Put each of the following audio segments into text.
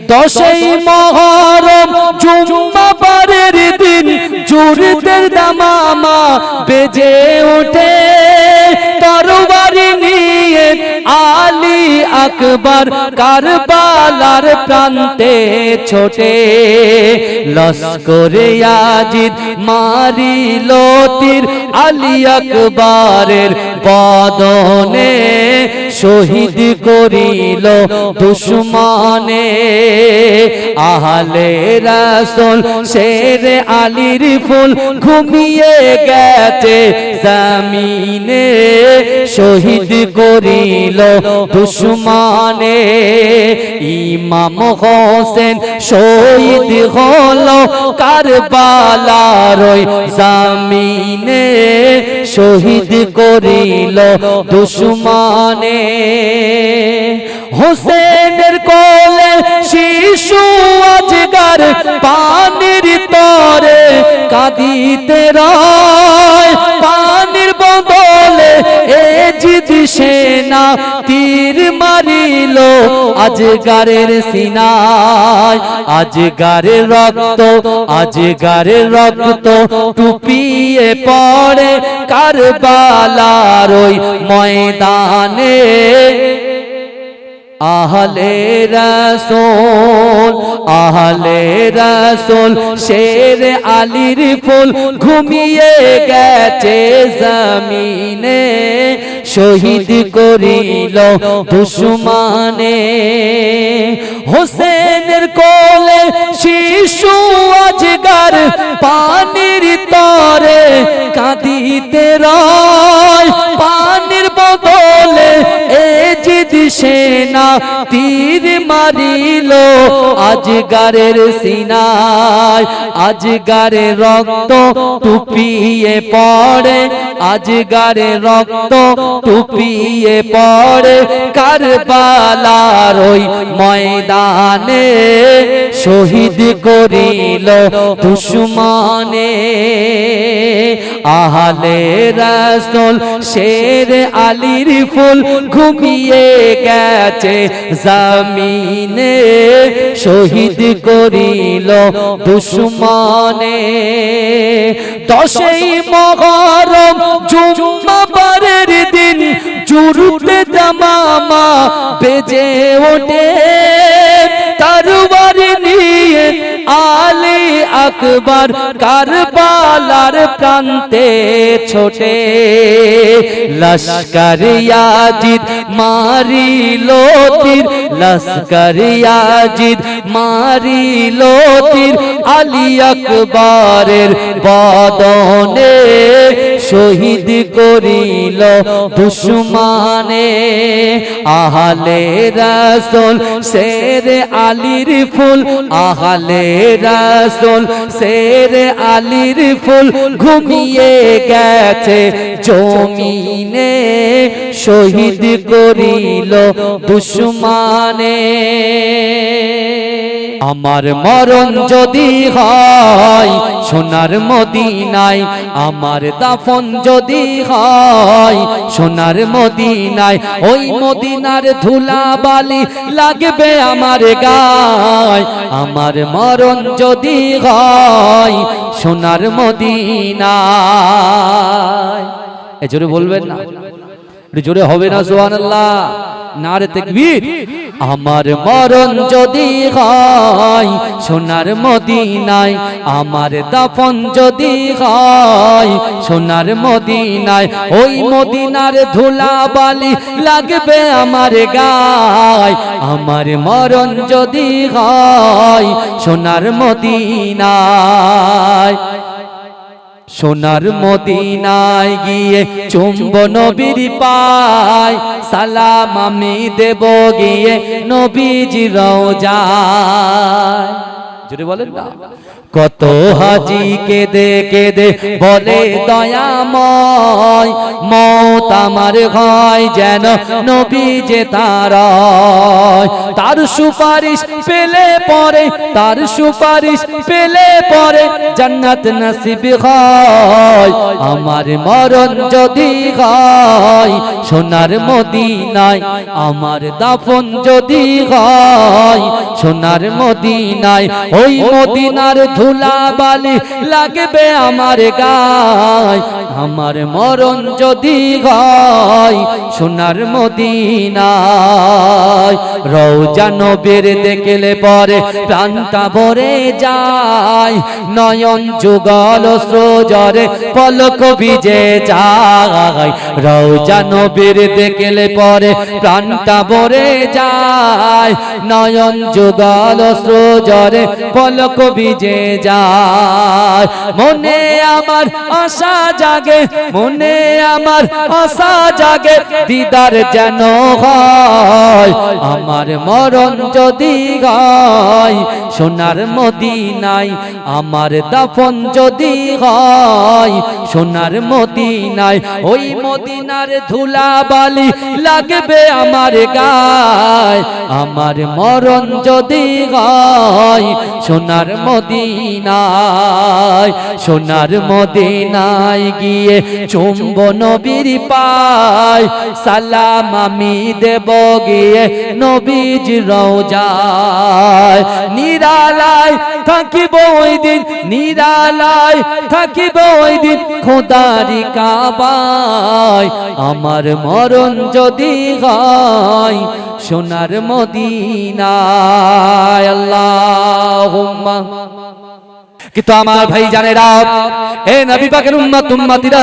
10ই মুহররম জুম্মাবারের দিন জুরদের দামামা বেজে ওঠে তরবারি নিয়ে আলী আকবর কারবালার প্রান্তে ছোটে লস্করে ইয়াজিদ মারিল তীর আলী আকবরের বদনে শহীদ করিল দুশমনে আহলে রাসূল শেরে আলীর ফুল ঘুমিয়ে গেছে জমিনে শহীদ করিল দুশমনে ইমাম হোসেন শহীদ হলো কারবালার ওই জমিনে শহীদ করিল দুশমনে হোসেনের কোলে শিশু আজগার পানির তরে কাঁদিতে রয় পানির বদলে এজিদ সেনা তীর মারিল আজগারের সিনায় আজগারের রক্ত টুপিয়ে পড়ে কারবালার ওই ময়দানে আহলে রাসূল শেরে আলীর ফুল ঘুমিয়ে গেছে জমিনে শহীদ করিল দুশমনে হোসেনের কোলে শিশু আজগার পানির তরে কাঁদিতে রয় পানির বদলে এজিদ সেনা তীর মারিল আজগারের সিনায় আজগারের রক্ত টুপিয়ে পড়ে আজগারের রক্ত টুপিয়ে পড়ে কারবালার ওই ময়দানে শহীদ করিল দুশমনে আহলে রাসূল শেরে আলীর ফুল ঘুমিয়ে গেছে জমিনে শহীদ করিল দুশমনে 10ই মুহররম জুম্মাবারের দিন জুরুতে দামামা বেজে ওঠে তরবারি নিয়ে আলী আকবর কারবালার প্রান্তে ছোটে লস্কর ইয়াজিদ মারিল তীর লস্কর ইয়াজিদ মারিল তীর আলী আকবরের বদনে শহীদ করিল দুশমনে আহলে রাসূল শেরে আলীর ফুল আহলে রাসূল শেরে আলীর ফুল ঘুমিয়ে গেছে জমিনে শহীদ করিল দুশমনে আমার মরণ যদি হয় সোনার মদিনায় আমার দাফন যদি হয় সোনার মদিনায় ওই মদিনার ধুলা বালি লাগবে আমার গায় আমার মরণ যদি হয় সোনার মদিনায় জোরে বলবেন না জোরে হবে না সুবহানাল্লাহ নারে তাকবীর আমার মরণ যদি হয় সোনার মদিনায় আমার দাফন যদি হয় সোনার মদিনায় ওই মদিনার ধুলা বালি লাগবে আমার গায় আমার মরণ যদি হয় সোনার মদিনায় সোনার মদিনায় গিয়ে চুম্ব নবীর পায় সালাম আমি দেব গিয়ে নবীজির রওজায় জোরে বলেন না কত হাজি কেঁদে কেঁদে বলে দয়াময়, মত আমার হয় যেন নবী যে তার সুপারিশ পেলে পরে, তার সুপারিশ পেলে পরে জান্নাত নসিব হয়। আমার মরণ যদি হয় সোনার মদিনায়, আমার দাফন যদি হয় সোনার মদিনায়, ওই মদিনার ধুলা বালি লাগবে আমার গায়। আমার মরণ যদি হয় সোনার মদিনায়, রওজা নবীর দেখলে পরে প্রাণটা ভরে যায়, নয়ন যুগল স্রোজরে পলক ভিজে যায়। রওজা নবীর দেখলে পরে প্রাণটা ভরে যায়, নয়ন যুগল স্রোজরে পলক ভিজে যায়। মনে আমার আশা জাগে, মনে আমার আশা জাগে, দিদার যেন হয় আমার মরণ যদি হয় সোনার মদিনায়, আমার দাফন যদি হয় সোনার মদিনায়, ওই মদিনার ধুলা বালি লাগবে আমার গায়। আমার মরণ যদি হয় সোনার মদিনায়, সোনার মদিনায় গিয়ে চুম্ব নবীর পায়, সালাম আমি দেব গিয়ে নবীর রওজায়। নিরালায় থাকিব ওই দিন, নিরালায় থাকিব ওই দিন খোদারি কাবায়। আমার মরণ যদি হয় সোনার মদিনায়। আল্লাহুম্মা। কিন্তু আমার ভাই জানেরা, এ নবী পাকের উম্মত উম্মতিরা,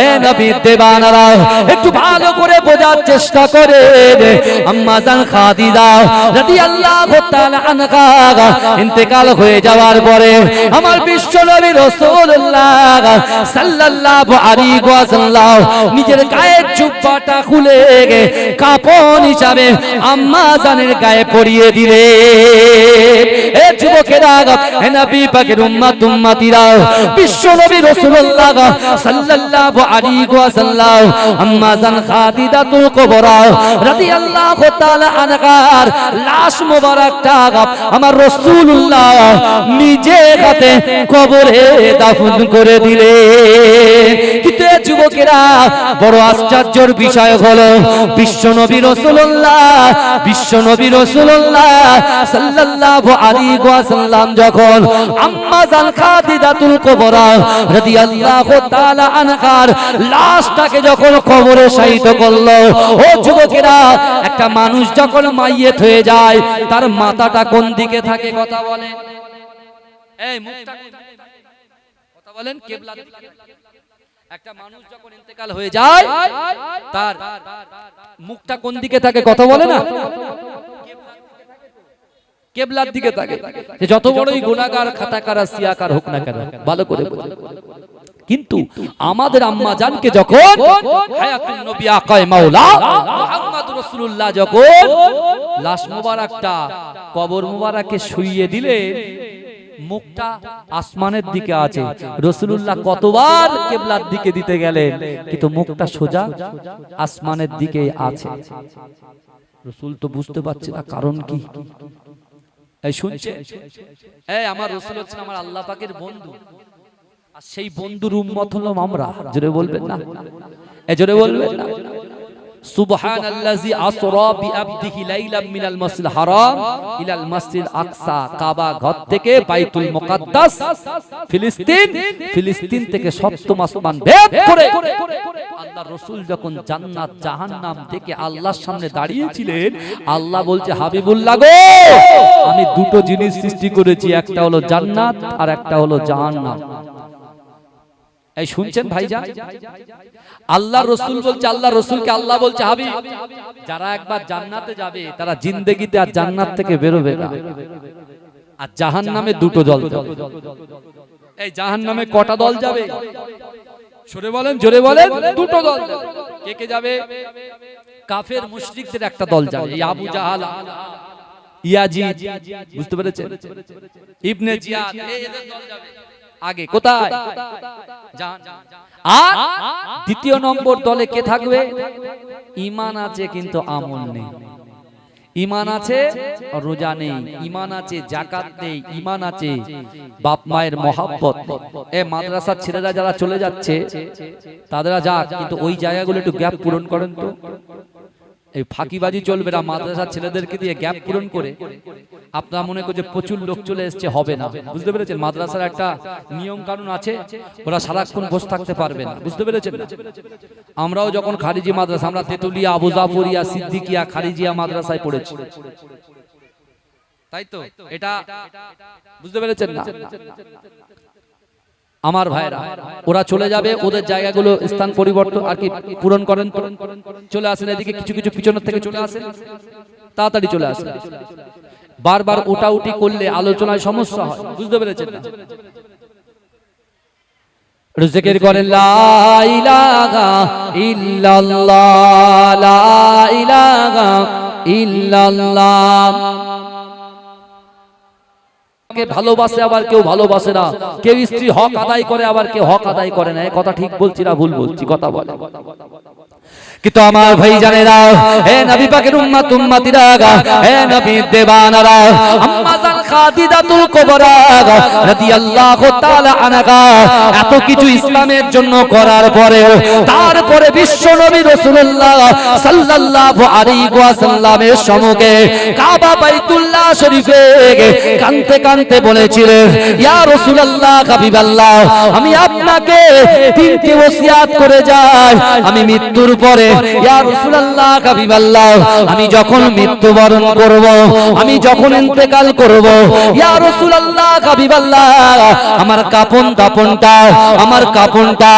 এ নবীর দেওয়ানারা, একটু ভালো করে বোঝার চেষ্টা করে। আম্মা জান খাদিজা রাদিয়াল্লাহু তাআলা আনহা ইন্তেকাল হয়ে যাওয়ার পরে আমার বিশ্ব নবী রাসূলুল্লাহ সাল্লাল্লাহু আলাইহি ওয়াসাল্লাম নিজের গায়ের জুব্বাটা খুলে কাপড় হিসাবে আম্মা জানের গায়ে পরিয়ে দিলেন। এ যুবকেরা, এ নবী পাকের উম্মত উম্মতিরা, বিশ্ব নবী রাসূলুল্লাহ সাল্লাল্লাহু আলাইহি ওয়াসাল্লাম আম্মা জান খাদিজাতুল কুবরা রাদিয়াল্লাহু তাআলা আনহার লাশ মোবারকটা আমার রাসূলুল্লাহ নিজে হাতে কবরে দাফন করে দিলেন। কিন্তু যুবকেরা, বড় আশ্চর্যের বিষয় হলো বিশ্ব নবী রাসূলুল্লাহ, বিশ্ব নবী রাসূলুল্লাহ সাল্লাল্লাহু আলাইহি ওয়াসাল্লাম যখন আম্মা জান খাদিজাতুল কুবরা রাদিয়াল্লাহু তাআলা আনহার লাশটাকে যখন কবরে শায়িত করলো, ও যুবকেরা, একটা মানুষ যখন মাইয়েত হয়ে যায় তার মাথাটা কোন দিকে থাকে? কথা বলেন, এই মুখটা কথা বলেন, কিবলা দিকে। একটা মানুষ যখন ইন্তেকাল হয়ে যায় তার মুখটা কোন দিকে থাকে? কথা বলে না, কিবলার দিকে থাকে। যে যত বড়ই গুনাহগার, খাতাকার, সিয়াকার হোক না কেন, ভালো করে বুঝুন। কিন্তু আমাদের আম্মা জানকে যখন হায়াতুন নবী আকায়ে মাওলা মুহাম্মদুর রাসূলুল্লাহ যখন লাশ মোবারকটা কবর মোবারকে শুইয়ে দিলেন, মুখটা আসমানের দিকে আছে। রাসূলুল্লাহ কতবার কিবলার দিকে দিতে গেলেন, কিন্তু মুখটা সোজা আসমানের দিকে আছে। রাসূল তো বুঝতে পারছে না কারণ কি। এই শুনছে, এই আমার রাসূল হচ্ছেন আমার আল্লাহ পাকের বন্ধু, আর সেই বন্ধুর উম্মত হলাম আমরা। জোরে বলবেন না, এই জোরে বলবেন না। সুবহানাল্লাযী আসরা বিআবদিহি লাইলাম মিনাল মাসজিদিল হারাম ইলাল মাসজিদিল আকসা, কাবা ঘর থেকে বাইতুল মুকাদ্দাস ফিলিস্তিন, ফিলিস্তিন থেকে সপ্তম আসমান ভেদ করে আল্লাহর রাসূল যখন জান্নাত জাহান্নাম দেখে আল্লাহর সামনে দাঁড়িয়েছিলেন, আল্লাহ বলছে, হাবিবুল্লাহ গো, আমি দুটো জিনিস সৃষ্টি করেছি, একটা হলো জান্নাত আর একটা হলো জাহান্নাম। এই শুনছেন ভাইজান, আল্লাহ রাসূল বলছে, আল্লাহ রাসূলকে আল্লাহ বলছে, হাবিব, যারা একবার জান্নাতে যাবে তারা জিন্দেগিতে আর জান্নাত থেকে বেরোবে না। আর জাহান্নামে দুটো দল যাবে। এই জাহান্নামে কটা দল যাবে? জোরে বলেন, জোরে বলেন। দুটো দল যাবে। কে কে যাবে? কাফের মুশরিকদের একটা দল যাবে, এই আবু জাহাল, ইয়াজিদ, বুঝতে পেরেছেন? ইবনে জিয়াদ, এদের দল যাবে আগে। কোথায়? আর দ্বিতীয় নম্বর দলে কে থাকবে? ঈমান আছে কিন্তু আমল নেই। ঈমান আছে রোজা নেই, ঈমান আছে যাকাত নেই, ঈমান আছে বাপ মায়ের মহব্বত নেই। এই মাদ্রাসার ছেলেরা যারা চলে যাচ্ছে তারা যাক, কিন্তু ওই জায়গাগুলো একটু গ্যাপ পূরণ করেন তো। এই ফাঁকিবাজি চলবে না, মাদ্রাসার ছেলেদেরকে দিয়ে গ্যাপ পূরণ করে আপনারা মনে করছে প্রচুর লোক চলে এসছে, হবে না। বুঝতে পেরেছেন? মাদ্রাসার একটা নিয়ম কানুন আছে, ওরা সারাক্ষণ বসে থাকতে পারবে না। বুঝতে পেরেছেন? আমরাও যখন খারিজি মাদ্রাসা, আমরা তেতুলিয়া, আবু জাফরিয়া, সিদ্দিকিয়া, খারিজিয়া মাদ্রাসায় পড়েছি, তাই তো? এটা বুঝতে পেরেছেন না? আমার ভাইরা ওরা চলে যাবে, ওদের জায়গাগুলো স্থান পরিবর্তন আর কি পূরণ করেন তো। চলে আসেন এদিকে, কিছু কিছু পিছনের থেকে চলে আসেন, তাড়াতাড়ি চলে আসেন। বারবার ওটাউটি করলে আলোচনায় সমস্যা হয়। বুঝতে পেরেছেন না? জিকির করেন লা ইলাহা ইল্লাল্লাহ, লা ইলাহা ইল্লাল্লাহ। কে ভালোবাসে আবার কেউ ভালোবাসে না, কেউ স্ত্রী হক আদায় করে আবার কেউ হক আদায় করে না। কথা ঠিক বলছি না ভুল বলছি? কথা বলে। কিন্তু আমার ভাই জানেরা, হে নবী পাকের উম্মত উম্মতিরা, হে নবীর দেবানারা, আম্মা জান খাদিজাতুল কুবরা রাদিয়াল্লাহু তাআলা আনহা এত কিছু ইসলামের জন্য করার পরে, তারপরে বিশ্ব নবী রাসূলুল্লাহ সাল্লাল্লাহু আলাইহি ওয়াসাল্লামের সম্মুখে কাবা বাইতুল্লাহ শরীফে কাঁদতে কাঁদতে বলেছিলেন, ইয়া রাসূলুল্লাহ, হাবিবাল্লাহ, আমি আপনাকে তিনটি ওসিয়াত করে যাই। আমি মৃত্যুর পরে, ইয়া রাসূলুল্লাহ, হাবিবাল্লাহ, আমি যখন মৃত্যুবরণ করব, আমি যখন ইন্তেকাল করব, ইয়া রাসূলুল্লাহ, হাবিবাল্লাহ, আমার কাফন দাফনটা, আমার কাফনটা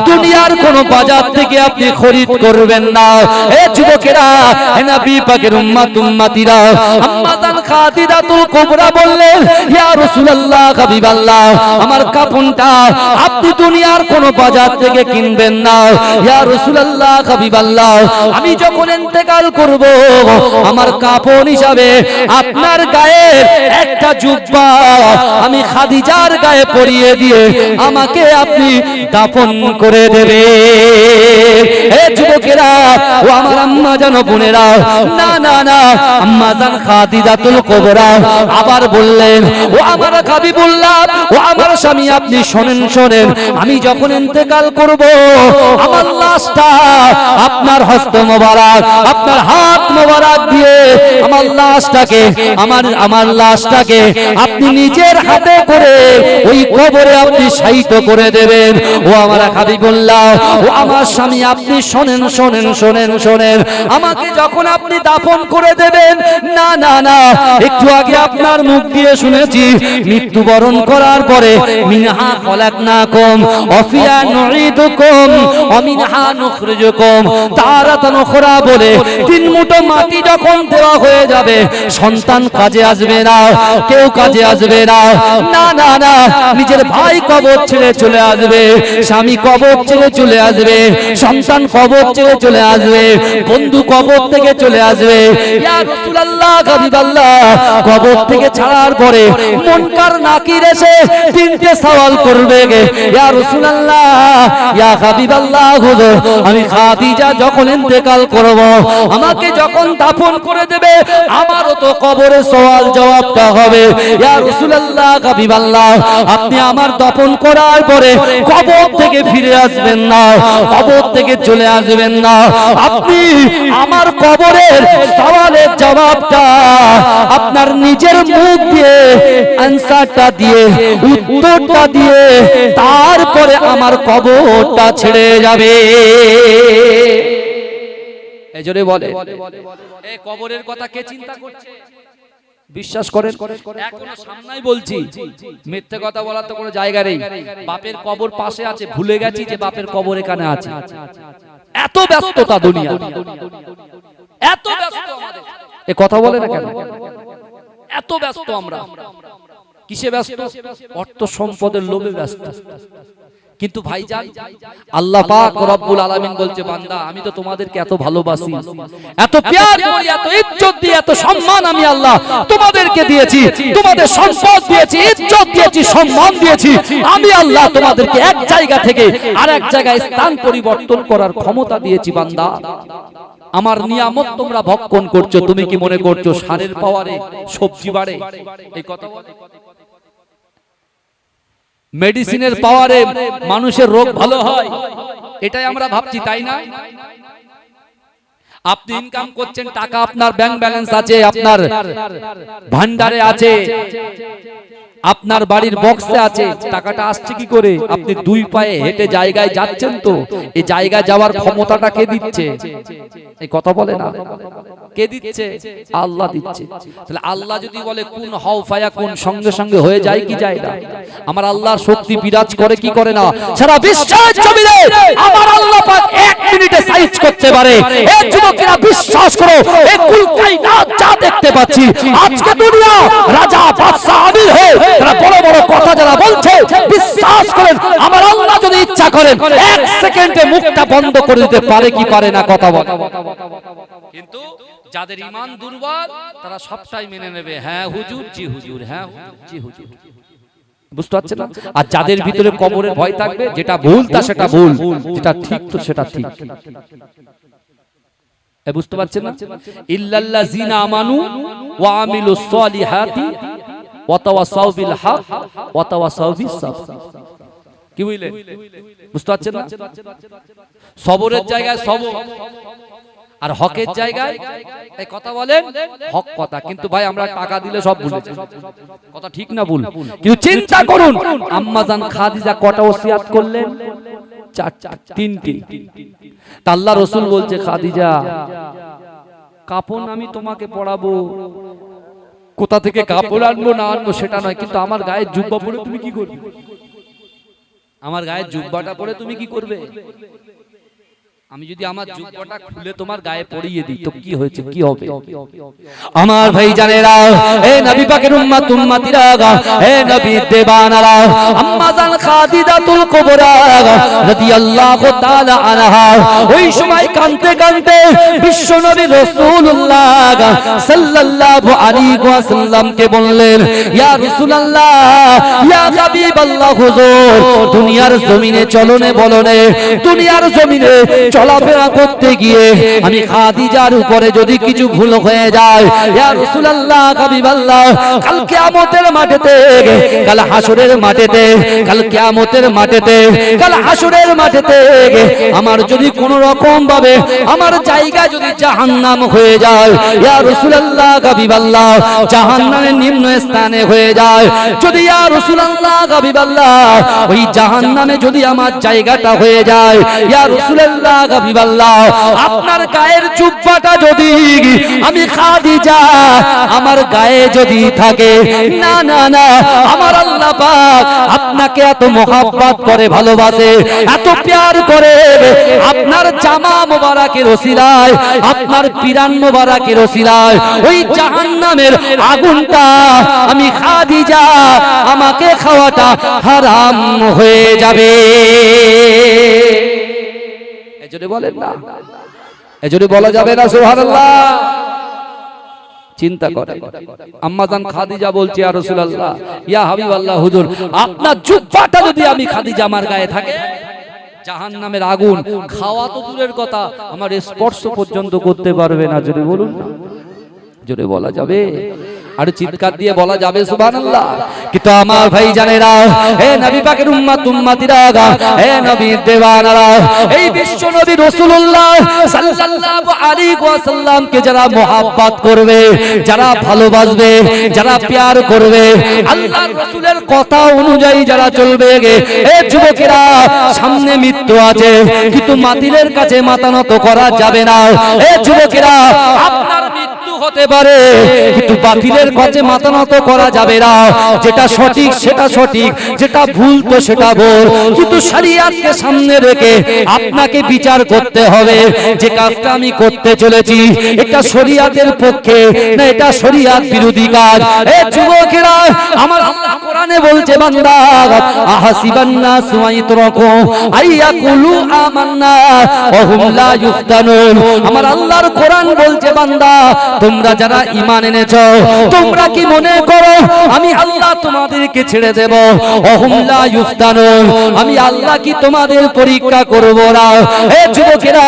দুনিয়ার কোন বাজার থেকে আপনি খরিদ করবেন না। এ যুবকেরা, হে নবী পাকের উম্মত উম্মতিরা, আম্মা জান খাদিজাতুল কুবরা বললেন, ইয়া রাসূলুল্লাহ, হাবিবাল্লাহ, আমার কাফনটা আপনি দুনিয়ার কোন বাজার থেকে কিনবেন না। ইয়া রাসূলুল্লাহ, হাবিবাল্লাহ, আমি যখন ইন্তেকাল করব, আমার কাফন হিসাবে আপনার গায়ে একটা জুব্বা আমি খাদিজার গায়ে পরিয়ে দিয়ে আমাকে আপনি দাফন করে দেবে। হে যুবকেরা, ও আমার আম্মা জান বোনেরা, না না না, আম্মা জান খাদিজাতুল কুবরা আবার বললেন, ও আমার হাবিবুল্লাহ, ও আমার স্বামী, আপনি শোনেন শোনেন, আমি যখন ইন্তেকাল করব, আমার লাশটা আপনার হস্ত মোবারক, আপনার হাত মোবারক দিয়ে আমার লাশটাকে, আমার লাশটাকে আপনি নিজের হাতে করে ওই কবরে আপনি শায়িত করে দেবেন। ও আমার হাবিবুল্লাহ, ও আমার স্বামী, আপনি শোনেন শোনেন শোনেন শোনেন, আমাকে যখন আপনি দাফন করে দেবেন, না না না, একটু আগে আপনার মুখ দিয়ে শুনেছি, মৃত্যুবরণ করার পরে মিনহা খলাকনাকুম ওয়া ফিহা নুঈদুকুম ওয়া মিনহা নুখরিজুকুম তারাতান উখরা বলে তিন মুঠো মাটি যখন দেওয়া হয়ে যাবে, সন্তান কাজে আসবে না, কেউ কাজে আসবে না, না না না, নিজের ভাই কবর ছেড়ে চলে আসবে, স্বামী কবর ছেড়ে চলে আসবে, সন্তান কবর ছেড়ে চলে আসবে, বন্ধু কবর থেকে চলে আসবে। ইয়া রাসূলুল্লাহ, হাবিবাল্লাহ, কবর থেকে ছাড়ার পরে মুনকার নাকির এসে তিনটে সওয়াল করবে, ইয়া রাসূলুল্লাহ, ইয়া হাবিবাল্লাহ, হুজুর, আমি খাদিজা যখন ইন্তেকাল করব, আমাকে যখন দাফন করে দেবে, আমারও তো কবরে সওয়াল জবাবটা হবে। ইয়া রাসূলুল্লাহ, হাবিবাল্লাহ, আপনি আমার দাফন করার পরে কবর থেকে ফিরে আসবেন না, কবর থেকে চলে আসবেন না, আপনি আমার কবরের সওয়ালের জবাবটা আপনার নিজের মুখ দিয়ে, আনসারটা দিয়ে, উত্তরটা দিয়ে, তারপরে আমার কবরটা ছেড়ে যাবে। এই জন্য বলে, এই কবরের কথা কে চিন্তা করছে? বিশ্বাস করেন, এখনো সামনেই বলছি, মিথ্যে কথা বলার তো কোনো জায়গা নেই। বাপের কবর পাশে আছে, ভুলে গেছি যে বাপের কবর এখানে আছে। এত ব্যস্ততা দুনিয়া, এত ব্যস্ত আমাদের, এ কথা বলে না কেন? এত ব্যস্ত আমরা, কিসে ব্যস্ত? অর্থ সম্পদের লোভে ব্যস্ত। কিন্তু ভাইজান আল্লাহ পাক রব্বুল আলামিন বলছে, বান্দা আমি তো তোমাদেরকে এত ভালোবাসি, এত প্যার করি, এত ইজ্জত দিই, এত সম্মান আমি আল্লাহ তোমাদেরকে দিয়েছি, তোমাদের সম্পদ দিয়েছি, ইজ্জত দিয়েছি, সম্মান দিয়েছি। আমি আল্লাহ তোমাদেরকে এক জায়গা থেকে আরেক জায়গায় স্থান পরিবর্তন করার ক্ষমতা দিয়েছি। বান্দা আমার নিয়ামত তোমরা ভক্ষণ করছো, তুমি কি মনে করছো সারের পাওয়ারে সবজি বাড়ে? এই কথা বলে মেডিসিনের পাওয়ারে মানুষের রোগ ভালো হয়, এটাই আমরা ভাবছি, তাই না? আপনি ইনকাম করছেন, টাকা আপনার ব্যাংক ব্যালেন্স আছে, আপনার ভান্ডারে আছে, আপনার বাড়ির বক্সে আছে, টাকাটা আসছে কি করে? আপনি দুই পায়ে হেঁটে জায়গায় যাচ্ছেন, তো এই জায়গায় যাওয়ার ক্ষমতাটা কে দিচ্ছে? এই কথা বলে না, কে দিচ্ছে? আল্লাহ দিচ্ছে। তাহলে আল্লাহ যদি বলে কুন হও ফায়াকুন, সঙ্গে সঙ্গে হয়ে যায় কি যায় না? আমার আল্লাহর শক্তি বিরাজ করে কি করে না? সারা বিশ্বের জমিনে আমার আল্লাহ পাক 1 মিনিটে সাইজ করতে পারে। এই যুবকেরা বিশ্বাস করো, এই কুল কায়নাত যা দেখতে পাচ্ছি আজকে দুনিয়া রাজা বাদশা আমির হয়ে তারা বড় বড় কথা যারা বলছে, বিশ্বাস করেন আমার আল্লাহ যদি ইচ্ছা করেন 1 সেকেন্ডে মুখটা বন্ধ করে দিতে পারে কি পারে না? কথা বল। কিন্তু যাদের ঈমান দুর্বল তারা সবটাই মেনে নেবে, হ্যাঁ হুজুর, জি হুজুর, হ্যাঁ জি হুজুর। বুঝতে পারছেন না? আর যাদের ভিতরে কবরের ভয় থাকবে, যেটা ভুল তা সেটা ভুল, যেটা ঠিক তো সেটা ঠিক। বুঝতে পারছেন না? ইল্লাল্লাযিনা আমানু ওয়া আমিলুস সলিহাতি ওয়া তাওয়াসাউ বিল হক ওয়া তাওয়াসাউ বিস সাবর। কি বুঝলেন? বুঝতে পারছেন না? সবরের জায়গায় সবর, আর হকের জায়গায় এই কথা বলেন হক কথা। কিন্তু ভাই আমরা টাকা দিলে সব ভুলে যাই, কথা ঠিক না ভুল? কিন্তু চিন্তা করুন, আম্মা জান খাদিজা কটা ওসিয়াত করলেন? 3টি। তা আল্লাহ রাসূল বলছে, খাদিজা কাপড় আমি তোমাকে পরাবো, কোথা থেকে কাপড় আনবো না আনবো সেটা নয়, কিন্তু আমার গায়ে জুব্বা পরে তুমি কি করবে? আমার গায়ে জুব্বাটা পরে তুমি কি করবে? আমি যদি আমার জুব্বাটা খুলে তোমার গায়ে পরিয়ে দিই তো কি হয়েছে, কি হবে? আমার ভাই জানেরা, হে নবী পাকের উম্মত উম্মতিরা, হে নবী দেবানারা, আম্মা জান খাদিজাতুল কুবরা রাদিয়াল্লাহু তাআলা আনহা ওই সময় কাঁদতে কাঁদতে বিশ্ব নবী রাসূলুল্লাহ সাল্লাল্লাহু আলাইহি ওয়াসাল্লামকে বললেন, ইয়া রাসূলুল্লাহ, ইয়া হাবিবাল্লাহ, হুজুর দুনিয়ার জমিনে চলনে বলনে, দুনিয়ার জমিনে চলাফেরা করতে গিয়ে আমি খাদিজার উপরে যদি কিছু ভুল হয়ে যায়, ইয়া রাসূলুল্লাহ, হাবিবাল্লাহ, কাল কিয়ামতের মাঠেতে, কাল হাসরের মাঠেতে, কাল কিয়ামতের মাঠেতে, কাল হাসরের মাঠেতে আমার যদি কোন রকম ভাবে আমার জায়গা যদি জাহান্নাম হয়ে যায়, ইয়া রাসূলুল্লাহ, হাবিবাল্লাহ, জাহান্নামের নিম্ন স্থানে হয়ে যায়, যদি ইয়া রাসূলুল্লাহ, হাবিবাল্লাহ, ওই জাহান্নামে যদি আমার জায়গাটা হয়ে যায়, ইয়া রাসূলুল্লাহ, হাবিবাল্লাহ, আপনার গায়ের জুব্বাটা যদি আমি খাদিজা আমার গায়ে যদি থাকে, না না না, আমার আল্লাহ পাক আপনাকে এত মোহাব্বত করে, ভালোবাসে, এত প্যার করে, আপনার জামা মোবারকের ওসিলায়, আপনার পিরান মোবারকের ওসিলায় ওই জাহান্নামের আগুনটা আমি খাদিজা আমাকে খাওয়াটা হারাম হয়ে যাবে। এজন্য বলেন না, এজন্য বলা যাবে না সুবহানাল্লাহ। চিন্তা করে আম্মা জান খাদিজা বলছে, ইয়া রাসূলুল্লাহ, ইয়া হাবিবাল্লাহ, হুজুর আপনার জুব্বাটা যদি আমি খাদিজা আমার গায়ে থাকে, জাহান্নামের আগুন খাওয়া তো দূরের কথা, আমার স্পর্শ পর্যন্ত করতে পারবে না। জোরে বলুন না, জোরে বলা যাবে, আর চিৎকার দিয়ে বলা যাবে সুবহানাল্লাহ। কিন্তু আমার ভাই জানেরা, হে নবী পাকের উম্মত উম্মতিরা, হে নবী দেওয়ানারা, এই বিশ্ব নবী রাসূলুল্লাহ সাল্লাল্লাহু আলাইহি ওয়াসাল্লামকে যারা মহব্বত করবে, যারা ভালোবাসবে, যারা প্যার করবে, আল্লাহর রাসূলের কথা অনুযায়ী যারা চলবে, এই যুবকেরা সামনে মৃত্যু আছে কিন্তু মাতিলের কাছে মাথা নত করা যাবে না। এই যুবকেরা আপনার মৃত্যু হতে পারে, কিন্তু বাতিলের কাছে মাথা নত করা যাবে না। যেটা সঠিক সেটা সঠিক, যেটা ভুল তো সেটা ভুল, কিন্তু শরিয়তকে সামনে রেখে আপনাকে বিচার করতে হবে যে কাজটা আমি করতে চলেছি এটা শরিয়তের পক্ষে না এটা শরিয়ত বিরোধী কাজ। এ যুবকেরা, আমার আল্লাহ কোরআনে বলছে বান্দা আহাসিবান নাস ওয়াইতরাকু আইয়াকুলু আমান্না ওয়া হুম লা ইফতানুন। আমার আল্লাহর কোরআন বলছে বান্দা তোমরা যারা ঈমান এনেছো তোমরা কি মনে করো আমি আল্লাহ তোমাদেরকে ছেড়ে দেব? ওয়া হুম লা ইফতানুন, আমি আল্লাহ কি তোমাদের পরীক্ষা করব না? এ যুবকেরা,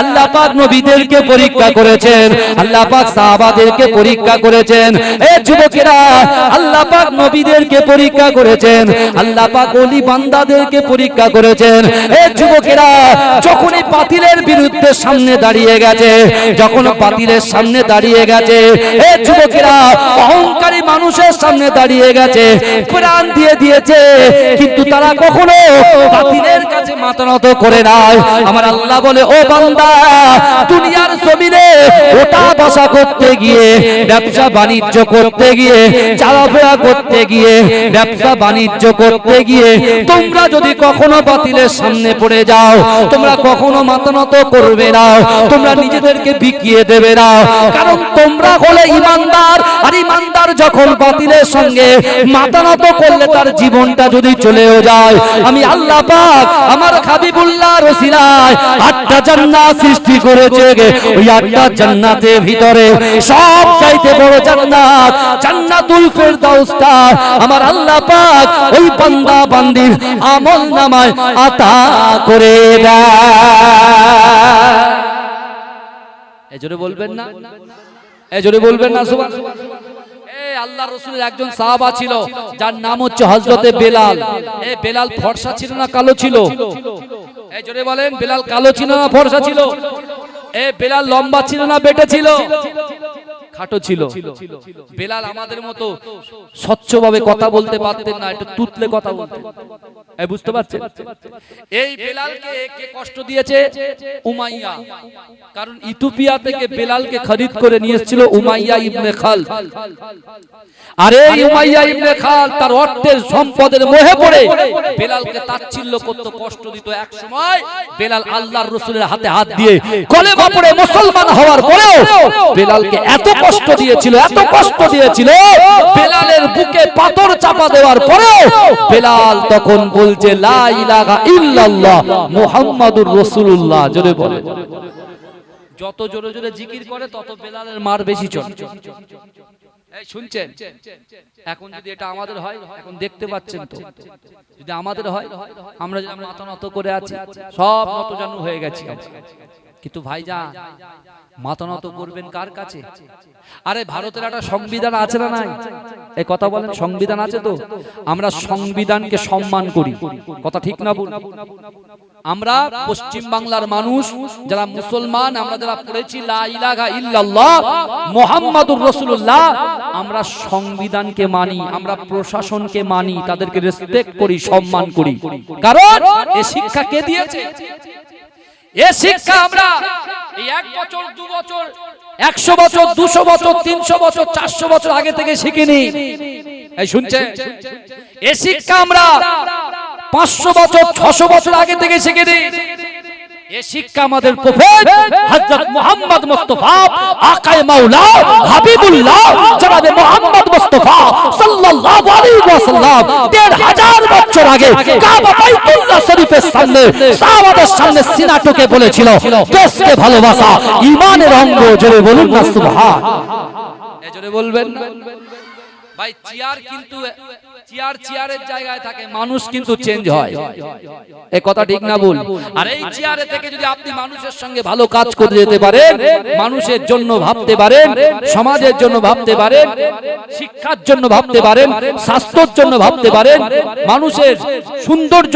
আল্লাহ পাক নবীদেরকে পরীক্ষা করেছেন, আল্লাহ পাক সাহাবাদেরকে পরীক্ষা করেছেন। এ যুবকেরা, আল্লাহ পাক নবীদেরকে পরীক্ষা করেছেন, আল্লাহ পাক ওলি বান্দাদেরকে পরীক্ষা করেছেন। এ যুবকেরা, যখনই বাতিলের বিরুদ্ধে সামনে দাঁড়িয়ে গেছে, যখন বাতিলের সামনে দাঁড়িয়ে গেছে, এ যুবকেরা অহংকারী মানুষের সামনে দাঁড়িয়ে গেছে, প্রাণ দিয়ে দিয়েছে, কিন্তু তারা কখনো বাতিলের কাছে মাথা নত করে নাই। আমার আল্লাহ বলে ও বান্দা, দুনিয়ার জমিনে ওঠা বসা করতে গিয়ে, ব্যবসা বাণিজ্য করতে গিয়ে, চলাফেরা করতে গিয়ে, ব্যবসা বাণিজ্য করতে গিয়ে তোমরা যদি কখনো বাতিলের সামনে পড়ে যাও, তোমরা কখনো মাথা নত করবে না, তোমরা নিজেদেরকে বিকিয়ে দেবে না, কারণ তোমরা হলে ঈমানদার। আর ঈমানদার যখন বাতিলের সঙ্গে মাথা নত করলে তার জীবনটা যদি চলেও যায়, আমি আল্লাহ পাক আমার হাবিবুল্লাহ রসিলায় 8টা জান্নাত সৃষ্টি করেছে। ওই 8টা জান্নাতের ভিতরে সব চাইতে বড় জান্নাত জান্নাতুল ফেরদাউসটা আমার আল্লাহ পাক ওই বান্দা বান্দির আমল নামায় আতা করে দেয়। এজোরে বলবেন না, এজোরে বলবেন না সুবহানাল্লাহ। আল্লাহ রাসূলের একজন সাহাবা ছিল যার নাম হচ্ছে হযরতে বেলাল। এই বেলাল ফর্সা ছিল না কালো ছিল? এই জোরে বলেন, বেলাল কালো ছিল না ফর্সা ছিল? এই বেলাল লম্বা ছিল না বেটে ছিল? খাটো ছিল। বেলাল আমাদের মতো স্বচ্ছভাবে কথা বলতে পারতেন না, একটু তুতলে কথা বলতেন। এই বুঝতে পারছেন? এই বেলালকে কে কষ্ট দিয়েছে? উমাইয়া। কারণ ইথিওপিয়া থেকে বেলালকে খরিদ করে নিয়ে এসেছিল উমাইয়া ইবনে খালদ। আর এই উমাইয়া ইবনে খালদ তার অর্থের সম্পদের মোহে পড়ে বেলালকে তাচ্ছিল্য করত, কষ্ট দিত। এক সময় বেলাল আল্লাহর রাসূলের হাতে হাত দিয়ে কলেমা পড়ে মুসলমান হওয়ার পরেও বেলালকে এত কষ্ট দিয়েছিল, এত কষ্ট দিয়েছিল, বেলালের বুকে পাথর চাপা দেওয়ার পরেও বেলাল তখন বলছে লা ইলাহা ইল্লাল্লাহ মুহাম্মাদুর রাসূলুল্লাহ। জোরে বলে, যত জোরে জোরে জিকির করে তত বেলালের মার বেশি চলে। এই শুনছেন? এখন যদি এটা আমাদের হয়, এখন দেখতে পাচ্ছেন তো, যদি আমাদের হয়, আমরা যদি মাথা নত করে আছি, সব নতজানু হয়ে গেছি। কিন্তু ভাইজান, মাথা নত করবেন কার কাছে? আরে ভারতের একটা সংবিধান আছে না নাই? এই কথা বলেন, সংবিধান আছে তো? আমরা সংবিধানকে সম্মান করি, কথা ঠিক না ভুল? আমরা পশ্চিম বাংলার মানুষ যারা মুসলমান, আমরা যারা পড়েছি লা ইলাহা ইল্লাল্লাহ মুহাম্মাদুর রাসূলুল্লাহ, আমরা সংবিধানকে মানি, আমরা প্রশাসনকে মানি, তাদেরকে রেসপেক্ট করি, সম্মান করি। কারণ এই শিক্ষা কে দিয়েছে? এই শিক্ষা আমরা এই 1 বছর 2 বছর 100 বছর 200 বছর 300 বছর 400 বছর আগে থেকে শিখিনি। এই শুনছেন? এই শিক্ষা আমরা 500 বছর 600 বছর আগে থেকে শিখিনি। এই শিক্ষা আমাদের প্রফেট হযরত মুহাম্মদ মুস্তাফা আকায়ে মাওলা হাবিবুল্লাহ জনাবে মুহাম্মদ মুস্তাফা সাল্লাল্লাহু আলাইহি ওয়াসাল্লাম 1500 বছর আগে কাবা বাইতুল্লাহ শরীফের সামনে সাহাবাদের সামনে সিনা ঠুকে বলেছিল, দেশকে ভালোবাসা ঈমানের অঙ্গ। জোরে বলুন না সুবহান। এই জোরে বলবেন না ভাই। চেয়ার কিন্তু চেয়ারের জায়গায় থাকে, মানুষ কিন্তু চেঞ্জ হয়। এই কথা ঠিক না ভুল? আর এই চেয়ারে থেকে যদি আপনি মানুষের সঙ্গে ভালো কাজ করে যেতে পারেন, মানুষের জন্য ভাবতে পারেন, সমাজের জন্য ভাবতে পারেন, শিক্ষার জন্য ভাবতে পারেন, স্বাস্থ্যের জন্য ভাবতে পারেন, মানুষের সৌন্দর্য,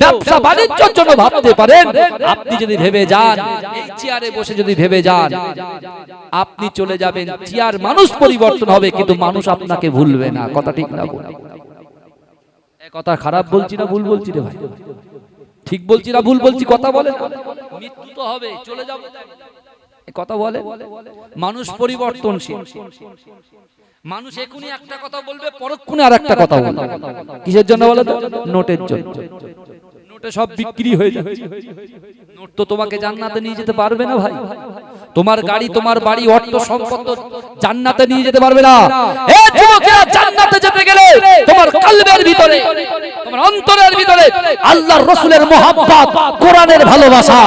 ব্যবসা বাণিজ্যের জন্য ভাবতে পারেন, আপনি যদি ভেবে যান, এই চেয়ারে বসে যদি ভেবে যান, আপনি চলে যাবেন। চেয়ার মানুষ পরিবর্তন হবে, কিন্তু মানুষ আপনাকে ভুলবে না। কথা ঠিক না ভুল? কথা খারাপ বলছি না ভুল বলছি রে ভাই? ঠিক বলছি না ভুল বলছি? কথা বলেন। মৃত্যু তো হবে, চলে যাব। কথা বলে মানুষ পরিবর্তনশীল, মানুষ এখনই একটা কথা বলবে, পরক্ষণে আর একটা কথা বলবে। কিসের জন্য বলে তো? নোটের জন্য। নোটে সব বিক্রি হয়ে যাচ্ছে। নোট তো তোমাকে জান্নাতে নিয়ে যেতে পারবে না ভাই। তোমার গাড়ি, তোমার বাড়ি, অর্থ সম্পদ জান্নাতে নিয়ে যেতে পারবে না। এই যুবকেরা, জান্নাতে যেতে গেলে তোমার কলবের ভিতরে, তোমার অন্তরের ভিতরে আল্লাহর রাসূলের মহব্বত, কোরআনের ভালোবাসা,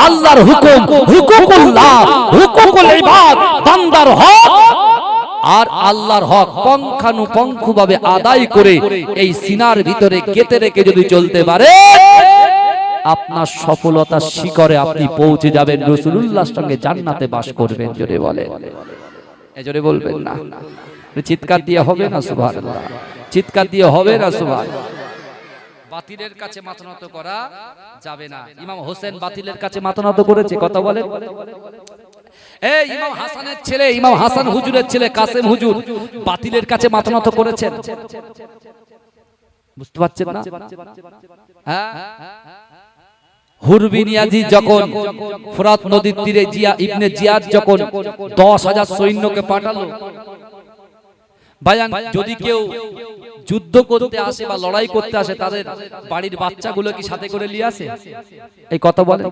আল্লাহর হুকুম, হুকুকুল্লাহ, হুকুকুল ইবাদ, বান্দার হক আর আল্লাহর হক পঙ্খানুপঙ্খভাবে আদায় করে এই সিনার ভিতরে গেঁথে রেখে যদি চলতে পারে, আপনার সফলতার শিখরে আপনি পৌঁছে যাবেন, রাসূলুল্লাহর সঙ্গে জান্নাতে বাস করবেন। জোরে বলেন, জোরে বলবেন না, চিৎকার দিয়ে হবে না সুবহানাল্লাহ, চিৎকার দিয়ে হবে না সুবহানাল্লাহ। বাতিলের কাছে মাথা নত করা যাবে না। ইমাম হোসেন বাতিলের কাছে মাথা নত করেছে, কথা বলেন। এই ইমাম হাসানের ছেলে, ইমাম হাসান হুজুরের ছেলে কাসেম হুজুর বাতিলের কাছে মাথা নত করেছেন। বুঝতে পারছেন না? হ্যাঁ, হুরবি নিয়াজি যখন ফোরাত নদীর তীরে ইবনে জিয়াদ যখন 10,000 সৈন্যকে পাঠালো, ভাইজান যদি কেউ যুদ্ধ করতে আসে বা লড়াই করতে আসে, তাদের বাড়ির বাচ্চাগুলো কি সাথে করে নিয়ে আসে? এই কথা বলে,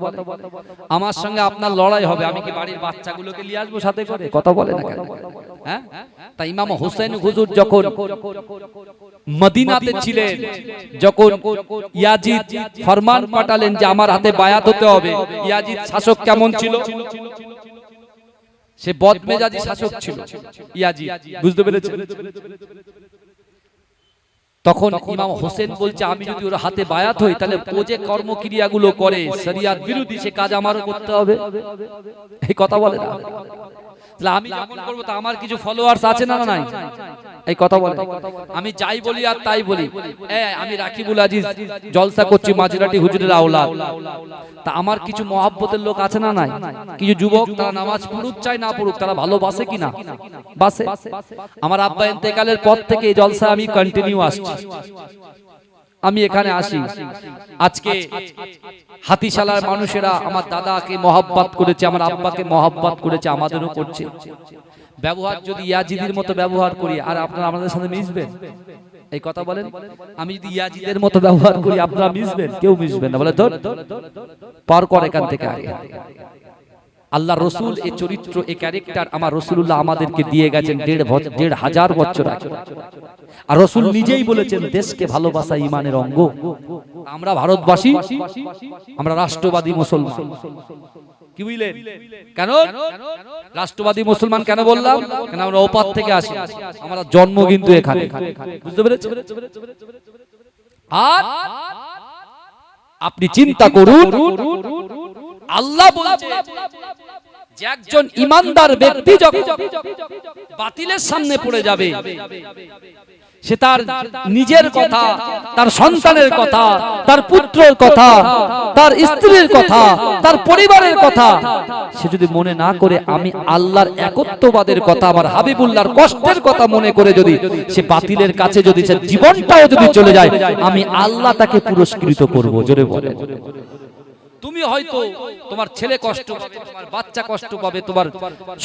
আমার সঙ্গে আপনার লড়াই হবে, আমি কি বাড়ির বাচ্চাগুলোকে নিয়ে আসবো সাথে করে? কথা বলে না কেন? হ্যাঁ, তাই ইমাম হোসেন হুজুর যখন মদিনাতে ছিলেন, যখন ইয়াজিদ ফরমান পাঠালেন যে আমার হাতে বায়াত হতে হবে, ইয়াজিদ শাসক কেমন ছিল? সে বদমেজাজি শাসক ছিল ইয়াজিদ, বুঝতে পেরেছেন? তখন ইমাম হোসেন বলছে আমি যদি ওর হাতে বায়াত হই, তাহলে ও যে কর্মক্রিয়াগুলো করে শরিয়াত বিরোধী, সে কাজ আমারও করতে হবে। এই কথা বলে না? তাহলে আমি যখন করবো তা আমার কিছু ফলোয়ার্স আছে না নাই? এই কথা বলে। আমি যাই বলি আর তাই বলি, আমি রাকিবুল আজিজ জলসা করছি মাঝরাটি হুজুরের আওলাদ, তা আমার কিছু মহব্বতের লোক আছে না নাই? কিছু যুবক, তারা নামাজ পড়ুক চাই না পড়ুক, তারা ভালোবাসে কিনা? বাসে। আমার আব্বা ইন্তেকালের পর থেকে এই জলসা আমি কন্টিনিউ আসছি, আমি এখানে আসি। আজকে হাতিশালার মানুষেরা আমার দাদাকে মহব্বত করেছে, আমার আব্বাকে মহব্বত করেছে, আমাদেরও করছে। ব্যবহার যদি ইয়াজিদের মতো ব্যবহার করি, আর আপনারা আমাদের সাথে মিশবেন? এই কথা বলেন। আমি যদি ইয়াজিদের মতো ব্যবহার করি, আপনারা মিশবেন? কেউ মিশবেন না। বলে ধর পার কর এখান থেকে আগে। আল্লাহ রসুল এই চরিত্র, এই ক্যারেক্টার আমার রাসূলুল্লাহ আমাদেরকে দিয়ে গেছেন 1,500 বছর আগে। আর রাসূল নিজেই বলেছেন দেশকে ভালোবাসা ঈমানের অঙ্গ। আমরা ভারতবাসী, আমরা রাষ্ট্রবাদী মুসলমান। কি বুঝলেন? কেন রাষ্ট্রবাদী মুসলমান কেন বললাম? কেন আমরা ওপার থেকে আসি, আমরা জন্ম কিন্তু এখানে। বুঝতে পেরেছেন? আর আপনি চিন্তা করুন, আল্লাহ বলছে যে একজন ইমানদার ব্যক্তি যখন বাতিলের সামনে পড়ে যাবে, সে তার নিজের কথা, তার সন্তানের কথা, তার পুত্রের কথা, তার স্ত্রীর কথা, তার পরিবারের কথা সে যদি মনে না করে, আমি আল্লাহর একত্ববাদের কথা, আমার হাবিবুল্লাহর কষ্টের কথা মনে করে যদি সে বাতিলের কাছে যদি সে জীবনটাও যদি চলে যায়, আমি আল্লাহ তাকে পুরস্কৃত করব। জোরে বলে। তুমি হয়তো তোমার ছেলে কষ্ট পাবে, তোমার বাচ্চা কষ্ট পাবে, তোমার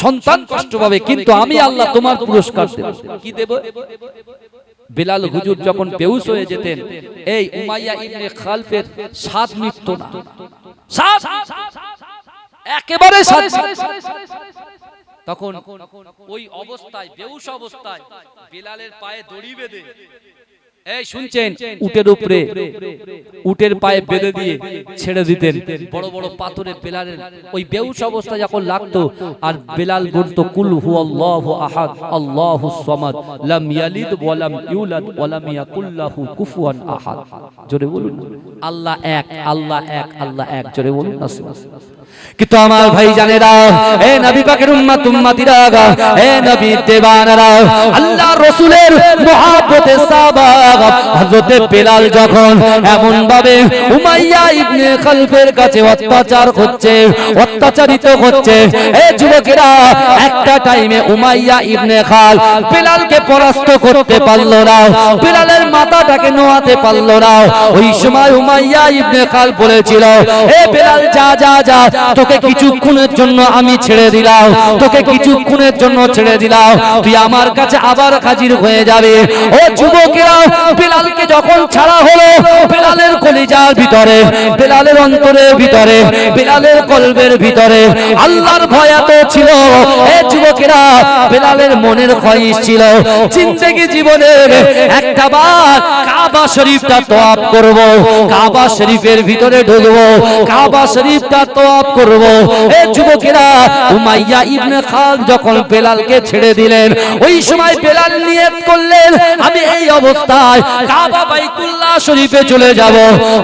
সন্তান কষ্ট পাবে, কিন্তু আমি আল্লাহ তোমার পুরস্কার দেব। কি দেব? বেলাল হুজুর যখন বেহুশ হয়ে যেতেন, এই উমাইয়া ইবনে খালফের 7 মৃত্যু না, 7 একেবারে 7। তখন ওই অবস্থায়, বেহুশ অবস্থায় বেলালের পায়ে দড়ি বেঁধে, এই শুনছেন, উটের উপরে উটের পায়ে বেঁধে দিয়ে ছেড়ে দিতেন। বড় বড় পাথরে বেলালের ওই বেহুশ অবস্থা যখন লাগতো, আর বেলাল বলতো কুল হুয়াল্লাহু আহাদ আল্লাহুস সামাদ লাম ইয়ালিদ ওয়া লাম ইউলাদ ওয়া লাম ইয়াকুল লাহু কুফুয়ান আহাদ। জোরে বলুন আল্লাহ এক, আল্লাহ এক, আল্লাহ এক। জোরে বলুন না। কিন্তু আমার ভাই জানেরা, এ নবী পাকের উম্মত উম্মতিরা, এ নবী দেওয়ানারা, আল্লাহর রাসূলের মহব্বতে সাহাবা হযরত বেলাল যখন এমন ভাবে উমাইয়া ইবনে খালফের কাছে অত্যাচার হচ্ছে, অত্যাচারিত হচ্ছে, এ যুবকেরা, একটা টাইমে উমাইয়া ইবনে খাল বেলালকে পরাস্ত করতে পারল না, বেলালের মাথাটাকে নোয়াতে পারল না। ওই সময় উমাইয়া ইবনে খাল বলেছিল, এ বেলাল যা যা যা, তোকে তোকে কিছুক্ষণের জন্য আমি ছেড়ে দিলাম, তোকে কিছুক্ষণের জন্য ছেড়ে দিলাম, তুই আমার কাছে আবার হাজির হয়ে যাবে। ও যুবকেরা, বেলালকে যখন ছাড়া হলো, বেলালের কলিজার ভিতরে, বেলালের অন্তরের ভিতরে, বেলালের কলবের ভিতরে আল্লাহর ভয় এত ছিল। এ যুবকেরা, বেলালের মনের খয়েশ ছিল জিন্দেগি জীবনের একটা বার কাবা শরীফটা তওয়াফ করব, কাবা শরীফের ভিতরে ঢুকবো, কাবা শরীফটা তওয়াফ করব। এ যুবকেরা, উমাইয়া ইবনে খালদ যখন বেলালকে ছেড়ে দিলেন, ওই সময় বেলাল নিয়ত করলেন, আমি এই অবস্থায় কাবা বাইতুল্লাহ শরীফে চলে যাব,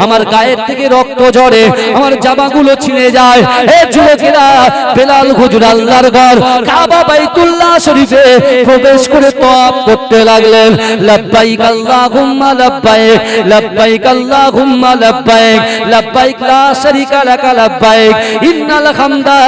আমার গায়ের থেকে রক্ত ঝরে, আমার জামাগুলো ছিঁড়ে যায়। এ যুবকেরা, বেলাল হুজুর আল্লাহর ঘর কাবা বাইতুল্লাহ শরীফে প্রবেশ করে তওয়াফ করতে লাগলেন। লব্বাইক আল্লাহুম্মা লব্বাইক, লব্বাইক আল্লাহুম্মা লব্বাইক, লব্বাইক লা শারীকা লাকা লব্বাইক, ইন্নাল হামদা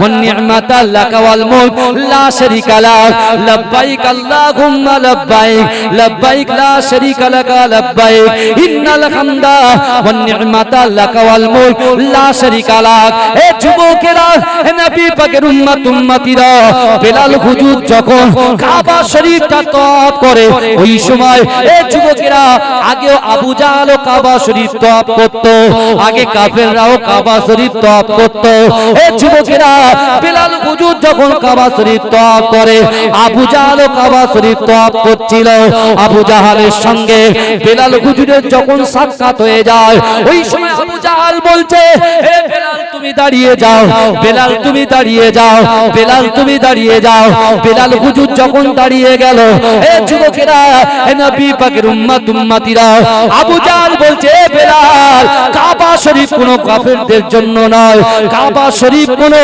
ওয়ান নি'মাতা লাকা ওয়াল মুলক লা শারীকা লাক, লব্বাইক আল্লাহুম্মা লব্বাইক, লব্বাইক লা শারীকা লাকা লব্বাইক, ইন্নাল হামদা ওয়ান নি'মাতা লাকা ওয়াল মুলক লা শারীকা লাক। এ যুবকেরা, নবী পাকের উম্মতিরা, বেলাল হুজুর যখন কাবা শরীফটা তওয়াফ করে, ওই সময় এ যুবকেরা, আগেও আবু জাহল কাবা শরীফ তওয়াফ করত, আগে কাফেররাও কাবা শরীফ তওয়াফ করত। এ যুবকেরা, বেলাল হুজুর যখন কাবা শরীফ তওয়াফ করে, আবু জাহল কাবা শরীফ তওয়াফ করছিল। আবু জাহলের সঙ্গে বেলাল হুজুরের যখন সাক্ষাৎ হয়ে যায়, ওই সময় আবু জাহল বলছে, হে বেলাল তুমি দাঁড়িয়ে যাও, বেলাল তুমি দাঁড়িয়ে যাও, বেলাল তুমি দাঁড়িয়ে যাও। বেলাল হুজুর যখন দাঁড়িয়ে গেল, এ যুবকেরা, এ নবী পাকের উম্মতিরা, আবু জাহল বলছে, বেলাল কাবা শরীফ কোনো কাফেরদের জন্য নয়, কাবা শরীফ কোনো,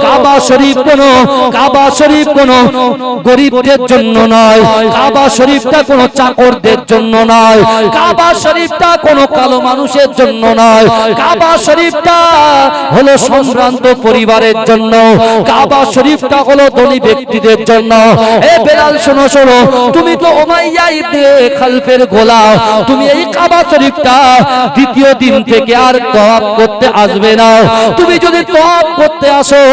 কাবা শরীফ কোনো, কাবা শরীফ কোনো গরিবদের জন্য নয়, কাবা শরীফটা কোনো চাকরদের জন্য নয়, কাবা শরীফটা কোনো কালো মানুষের জন্য নয়, কাবা শরীফটা হলো সম্ভ্রান্ত পরিবারের জন্য, কাবা শরীফটা হলো ধনী ব্যক্তিদের জন্য। এ বেলাল শোনো শোনো, তুমি তো উমাইয়া ইবনে খালফের গোলাম, তুমি এই কাবা শরীফটা দ্বিতীয় দিন থেকে আর তওয়াফ করতে আসবে না। তুমি যদি তওয়াফ করতে আসো,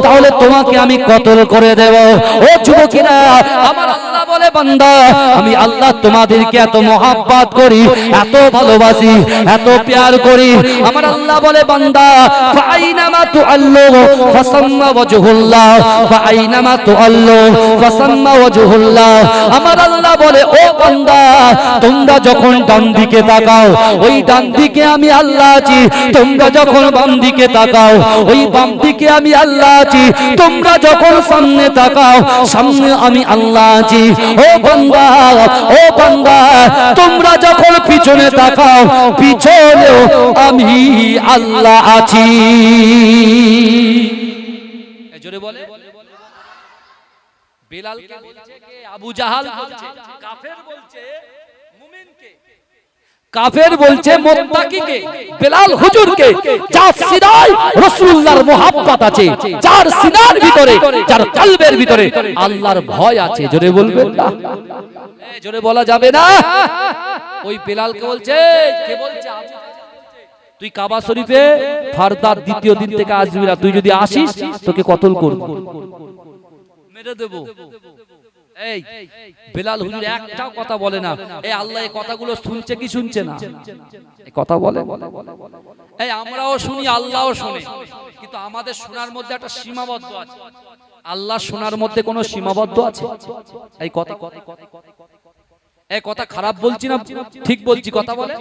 তাহলে তোমাকে আমি কতল করে দেব। ও যুবকেরা, আমার আল্লাহ বলে, বান্দা, আমি আল্লাহ তোমাদেরকে এত মহব্বত করি, এত ভালোবাসি, এত প্যার করি। আমার আল্লাহ বলে, বান্দা, ফাইনামা তুআল্লু ফাসাম্মা ওয়াজহুল্লাহ, ফাইনামা তুআল্লু ফাসাম্মা ওয়াজহুল্লাহ। আমার আল্লাহ বলে, ও বান্দা, তোমরা যখন ডান দিকে তাকাও, ওই ডান দিকে আমি আল্লাহ আছি, তোমরা যখন বাম দিকে তাকাও, ওই বাম দিকে আমি আল্লাহ আছি, তোমরা যখন সামনে তাকাও, সামনে আমি আল্লাহ আছি। ও বান্দা, ও বান্দা, তোমরা যখন পিছনে তাকাও, পিছনেও আমি আল্লাহ আছি। জোরে বলে, বেলালকে বলছে কে? আবু জাহাল বলছে, কাফের বলছে মুমিনকে, কাফের বলছে মুত্তাকিকে, বেলাল হুজুরকে, যার সিনায় রাসূলুল্লাহর মুহাব্বত আছে, যার সিনার ভিতরে, যার কলবের ভিতরে আল্লাহর ভয় আছে। জোরে বলবেন না? জোরে বলা যাবে না? ওই বেলালকে বলছে, কে বলছে? তুই কাবা শরীফে ফারদার দ্বিতীয় দিন থেকে আসবি না, তুই যদি আসিস তোকে কতল করব, মেরে দেব। এই বেলাল হুজুর একটাও কথা বলে না। এই আল্লাহ এই কথাগুলো শুনছে কি শুনছে না? এই কথা বলে। এই আমরাও শুনি, আল্লাহও শুনে, কিন্তু আমাদের শোনার মধ্যে একটা সীমাবদ্ধ আছে। আল্লাহ শোনার মধ্যে কোনো সীমাবদ্ধ আছে? এই কথা, এই কথা খারাপ বলছি না, ঠিক বলছি? কথা বলে,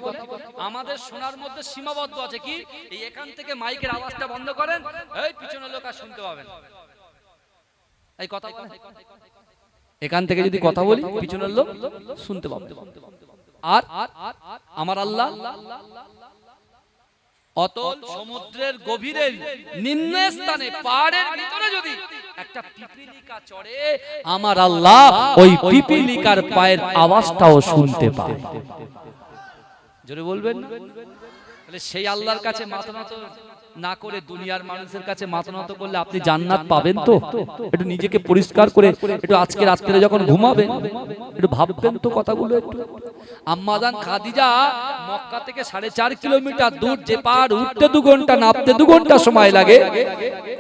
আমাদের শোনার মধ্যে সীমাবদ্ধ আছে। কি? এই এখান থেকে মাইকের আওয়াজটা বন্ধ করেন, এই পিছনের লোক আর শুনতে পাবেন। এই কথা, এখান থেকে যদি কথা বলি, পিছনের লোক শুনতে পাবে। আর আমার আল্লাহ অতল সমুদ্রের গভীরে নিম্ন স্থানে পাহাড়ের ভিতরে যদি একটা পিপিলিকা চড়ে, আমার আল্লাহ ওই পিপিলিকার পায়ের আওয়াজটাও শুনতে পায়। জোরে বলবেন না? তাহলে সেই আল্লাহর কাছে মাথা নত না করে দুনিয়ার মানুষের কাছে মাথা নত করলে আপনি জান্নাত পাবেন তো? একটু নিজেকে পরিষ্কার করে একটু আজকে রাত্রে যখন ঘুমাবেন একটু ভাববেন তো কথাগুলো একটু। আম্মাজান খাদিজা মক্কা থেকে 4.5 কিলোমিটার দূর, যে পার উঠতে 2 ঘন্টা নামতে 2 ঘন্টা সময় লাগে,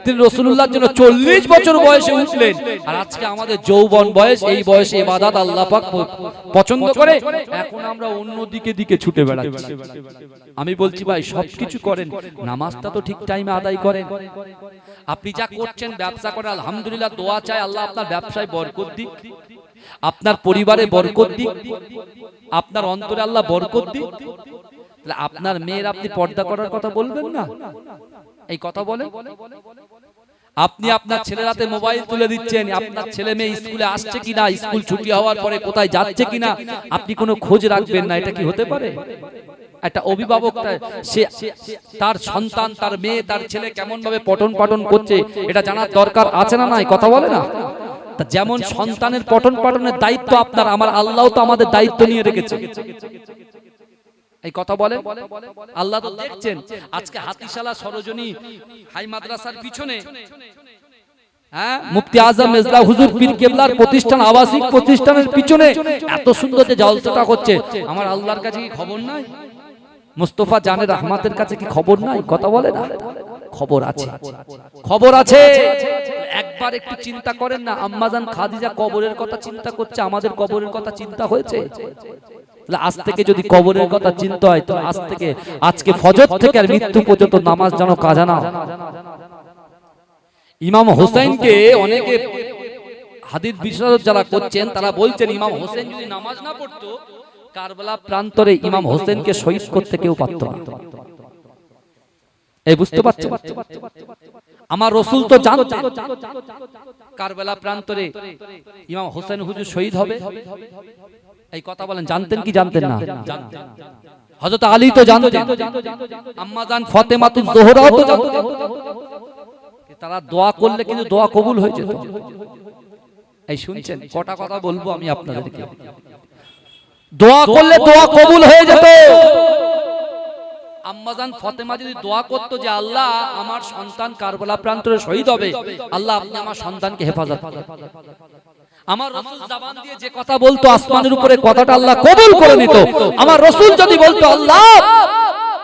তিনি রাসূলুল্লাহর জন্য 40 বছর বয়সে উঠলেন। আর আজকে আমাদের যৌবন বয়স, এই বয়সে ইবাদত আল্লাহ পাক পছন্দ করে, এখন আমরা অন্য দিকে ছুটে বেড়াচ্ছি। আমি বলছি ভাই সবকিছু করেন, নামাজটা তো ঠিক টাইমে আদায় করেন। আপনি যা করছেন, ব্যবসা করে আলহামদুলিল্লাহ, দোয়া চাই আল্লাহ আপনার ব্যবসায় বরকত দিক, আপনার পরিবারে বরকত দিক, আপনার অন্তরে আল্লাহ বরকত দিক। তাহলে আপনার মেয়ের আপনি পর্দা করার কথা বলবেন না? এই কথা বলেন। আপনি আপনার ছেলের হাতে মোবাইল তুলে দিচ্ছেন, আপনার ছেলে মেয়ে স্কুলে আসছে কিনা, স্কুল ছুটি হওয়ার পরে কোথায় যাচ্ছে কিনা আপনি কোনো খোঁজ রাখবেন না। এটা কি হতে পারে? একটা অভিভাবক সে তার সন্তান, তার মেয়ে, তার ছেলে কেমন ভাবে পঠন পাঠন করছে এটা জানার দরকার আছে না নাই? কথা বলে না? যেমন সন্তানের পঠন পাঠনের দায়িত্ব আপনার, আমার আল্লাহ তো আমাদের দায়িত্ব নিয়ে রেখেছে। এই কথা বলে আল্লাহ তো দেখছেন। আজকে হাতিশালা সরোজনী হাই মাদ্রাসার পিছনে মুফতি আজম মেজলা হুজুর পীর কেবলার প্রতিষ্ঠান, আবাসিক প্রতিষ্ঠানের পিছনে এত সুন্দর যে জলসাটা হচ্ছে, আমার আল্লাহর কাছে কি খবর নাই? মুস্তাফা জানের রহমাতের কাছে কি খবর নাই? কথা বলে না? খবর আছে, খবর আছে। একবার একটু চিন্তা করেন না, আম্মাজান খাদিজা কবরের কথা চিন্তা করছে, আমাদের কবরের কথা চিন্তা হয়েছে? আজ থেকে যদি কবরের কথা চিন্তা হয়, তো আজ থেকে, আজকে ফজর থেকে আর মৃত্যু পর্যন্ত নামাজ যেন কাজা না। ইমাম হোসেনকে অনেকে হাদিস বিশারদ যারা করছেন তারা বলছেন, ইমাম হোসেন যদি নামাজ না পড়তো, কারবালা প্রান্তরে ইমাম হোসেনকে শহীদ করতে কেউ পারত না। এই বুঝতে পারছেন? আমার রাসূল তো জানতেন কারবালা প্রান্তরে ইমাম হোসেন হুজুর শহীদ হবে। এই কথা বলেন, জানতেন কি জানতেন না? হযরত আলী তো জানতেন, আম্মা জান ফাতেমাতুজ জোহরাও তো জানতেন। তারা দোয়া করলে কিন্তু দোয়া কবুল হয়ে যেত। এই শুনছেন? কটা কথা বলবো আমি আপনাদেরকে। দোয়া করলে দোয়া কবুল হয়ে যেত। আম্মাজান ফাতেমা যদি দোয়া করতো যে আল্লাহ আমার সন্তান কারবালা প্রান্তরে শহীদ হবে, আল্লাহ আপনি আমার সন্তানকে হেফাজত করেন, আমার রাসূল জবান দিয়ে যে কথা বলতো আসমানের উপরে কথাটা আল্লাহ কবুল করে নিত। আমার রাসূল যদি বলতো আল্লাহ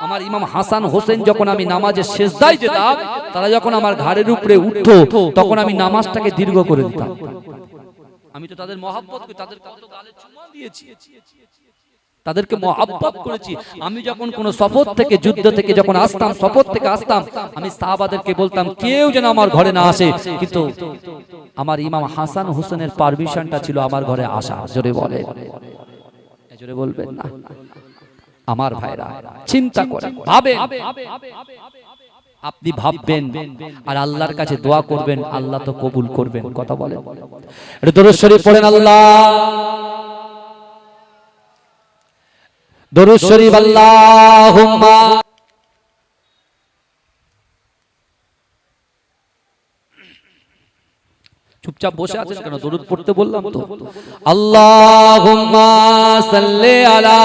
আমার ইমাম হাসান হোসেন যখন আমি নামাজে সিজদায় যেতাম, তারা যখন আমার ঘাড়ের উপরে উঠতো, তখন আমি নামাজটাকে দীর্ঘ করে দিতাম। আমি তো তাদের মহব্বত করি, তাদের কত গালে চুমা দিয়েছি, তাদেরকে মহব্বত করেছি। আমি যখন কোন সফর থেকে, যুদ্ধ থেকে যখন আসতাম, সফর থেকে আসতাম, আমি সাহাবাদেরকে বলতাম কেউ যেন আমার ঘরে না আসে, কিন্তু আমার ইমাম হাসান হোসেনের পারমিশনটা ছিল আমার ঘরে আসা। জোরে বলে, জোরে বলবেন না? আমার ভাইরা চিন্তা করেন, ভাবেন, আপনি ভাববেন আর আল্লাহর কাছে দোয়া করবেন, আল্লাহ তো কবুল করবেন। কথা বলেন, এটা দরুদ শরীফ পড়েন। আল্লাহ দরুদ শরীফ, আল্লাহুম্মা। চুপচাপ বসে আছেন কেন? দরুদ পড়তে বললাম তো। আল্লাহুম্মা সাল্লি আলা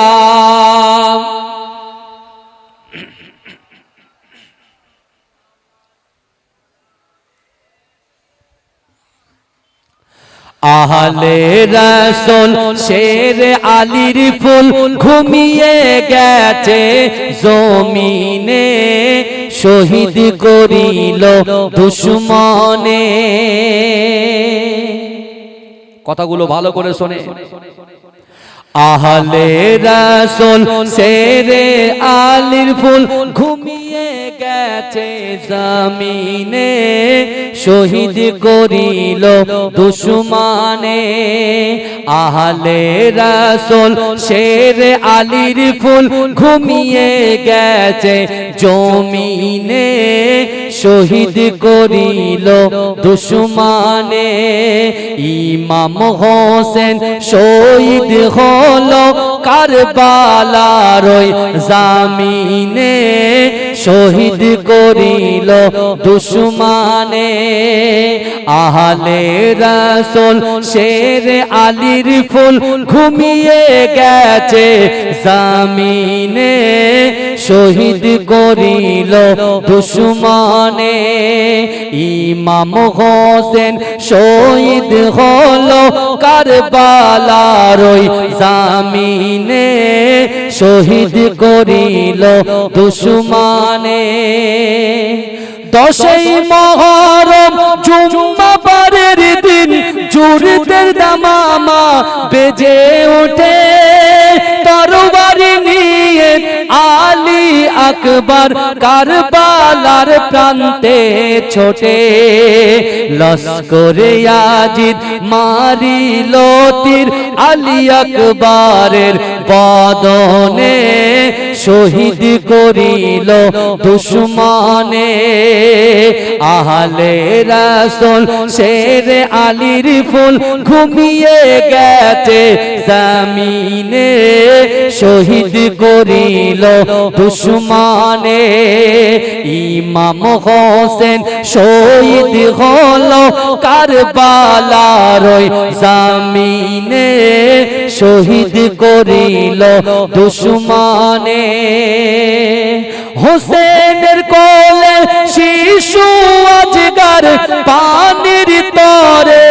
আহলে রাসূল শেরে আলীর ফুল ঘুমিয়ে গেছে জমিনে, শহীদ করিল দুশমনে। কথাগুলো ভালো করে শোনে। আহলে রাসূল শেরে আলীর ফুল ঘুমিয়ে গেছে জমিনে, শহীদ করিল দুশমনে। আহলে রাসূল শেরে আলীর ফুল ঘুমিয়ে গেছে জমিনে, শহীদ করিল দুশমনে। ইমাম হোসেন শহীদ হলো কারবালার ওই জামিনে, শহীদ করিল দুশমনে আহলে রাসূল শের আলীর ফুল ঘুমিয়ে গেছে জমিনে শহীদ করিল দুশমনে ইমাম হোসেন শহীদ হলো কারবালার ওই জমিনে শহীদ করিল দুশমনে 10ই মুহররম জুম্মাবারের দিন জুরদের দামামা বেজে ওঠে তরবারি নিয়ে আলী আকবর কারবালার প্রান্তে ছোটে লস্করে ইয়াজিদ মারিল তীর আলী আকবরের বদনে শহীদ করিল দুশমনে আহলে রাসূল শের আলীর ফুল ঘুমিয়ে গেছে জমিনে শহীদ করিল দুশমনে ইমাম হোসেন শহীদ হলো কারবালার ওই জমিনে শহীদ করিল দুশমনে হোসেনের কোলে শিশু আজগার পানির তরে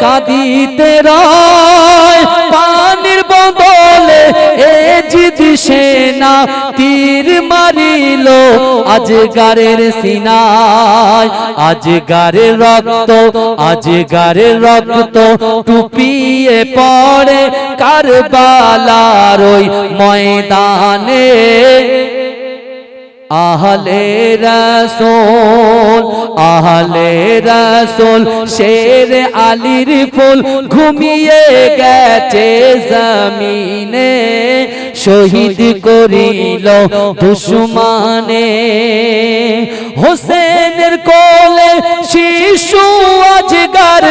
কাঁদিতে রয় পানির বদলে এজিদ সেনা তীর মারিল আজগারের সিনায় আজগারের রক্ত টুপিয়ে পড়ে কারবালার ওই ময়দানে আহলে রাসূল শের আলীর ফুল ঘুমিয়ে গেছে জমিনে শহীদ করিল দুশমনে হোসেনের কোলে শিশু আজগার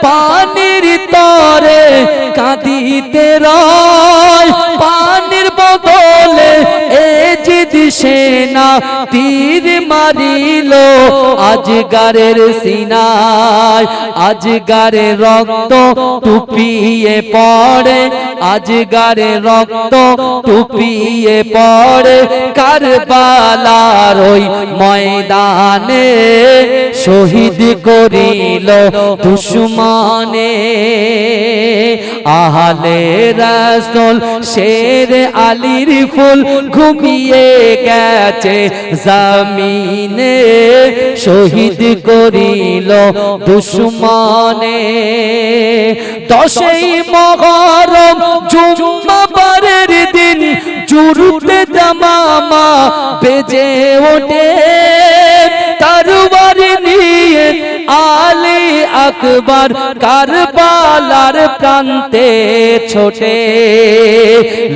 পানির তরে কাঁদিতে রয় পানির বদলে এজিদ সেনা তীর মারিল আজগারের সিনায় আজগারের রক্ত টুপিয়ে পড়ে আজগারের রক্ত টুপিয়ে পড়ে কারবালার ওই ময়দানে শহীদ করিল দুশমনে আহলে রাসূল শের আলীর ফুল ঘুমিয়ে গেছে জমিনে শহীদ করিল দুশমনে 10ই মুহররম জুম্মাবারের দিন জুরুতে দামামা বেজে ওঠে তরবারি নিয়ে আলী আকবর কারবালার প্রান্তে ছোটে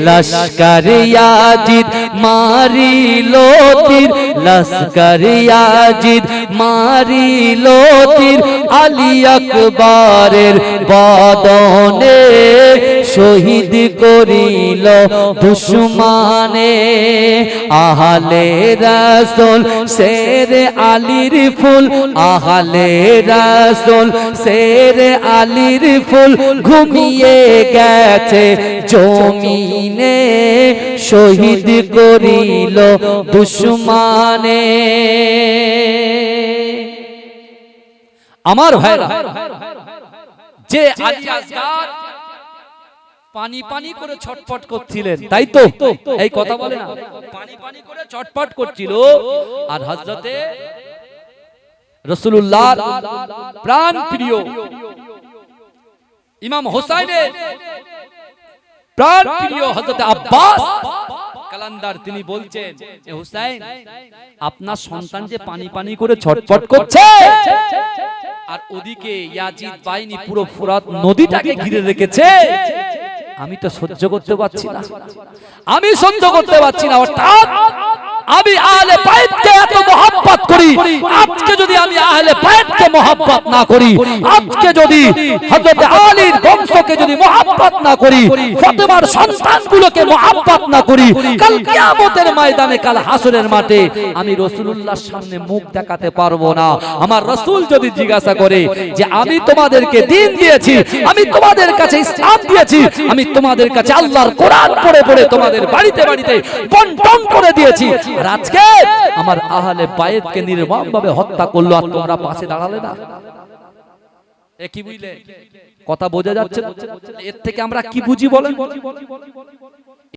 লস্কর ইয়াজিদ মারিল তীর লস্কর ইয়াজিদ মারিল তীর আলী আকবরের বদনে শহীদ করিল দুশমনে আহলে রাসূল শের আলীর ফুল আহলে রাসূল শের আলীর ফুল ঘুমিয়ে গেছে জমিনে শহীদ করিল দুশমনে আমার ভাইরা যে আলী আসগার পানি পানি করে ছটফট করছিলেন তাই তো এই কথা বলে না পানি পানি করে ছটফট করছিল আর হযরতে রাসূলুল্লাহ প্রাণ প্রিয় ইমাম হোসেনের প্রাণ প্রিয় হযরত আব্বাস কালান্দার তিনি বলছেন এ হোসেন আপনার সন্তান যে পানি পানি করে ছটফট করছে আর ওদিকে ইয়াজিদ বাহিনী পুরো ফুরাত নদীটাকে ঘিরে রেখেছে আমি তো সহ্য করতে পারছি না অর্থাৎ আমি আহলে বাইতকে এত মহব্বত করি, আজকে যদি আমি আহলে বাইতকে মহব্বত না করি, আজকে যদি হযরত আলীর বংশকে যদি মহব্বত না করি, ফাতেমার সন্তানগুলোকে মহব্বত না করি, কাল কিয়ামতের ময়দানে, কাল হাসরের মাঠে আমি রাসূলুল্লাহর সামনে মুখ দেখাতে পারবো না। আমার রাসূল যদি জিজ্ঞাসা করে যে আমি তোমাদেরকে দ্বীন দিয়েছি, আমি তোমাদের কাছে ইসলাম দিয়েছি, আমি তোমাদের কাছে আল্লাহর কোরআন পড়ে পড়ে তোমাদের বাড়িতে বাড়িতে বন্টন করে দিয়েছি, আর আজকে আমার আহলে বাইতকে নির্মমভাবে হত্যা করলো, আর তোমরা পাশে দাঁড়ালে না। এ কি বুঝলে? কথা বোঝা যাচ্ছে? এর থেকে আমরা কি বুঝি বলেন?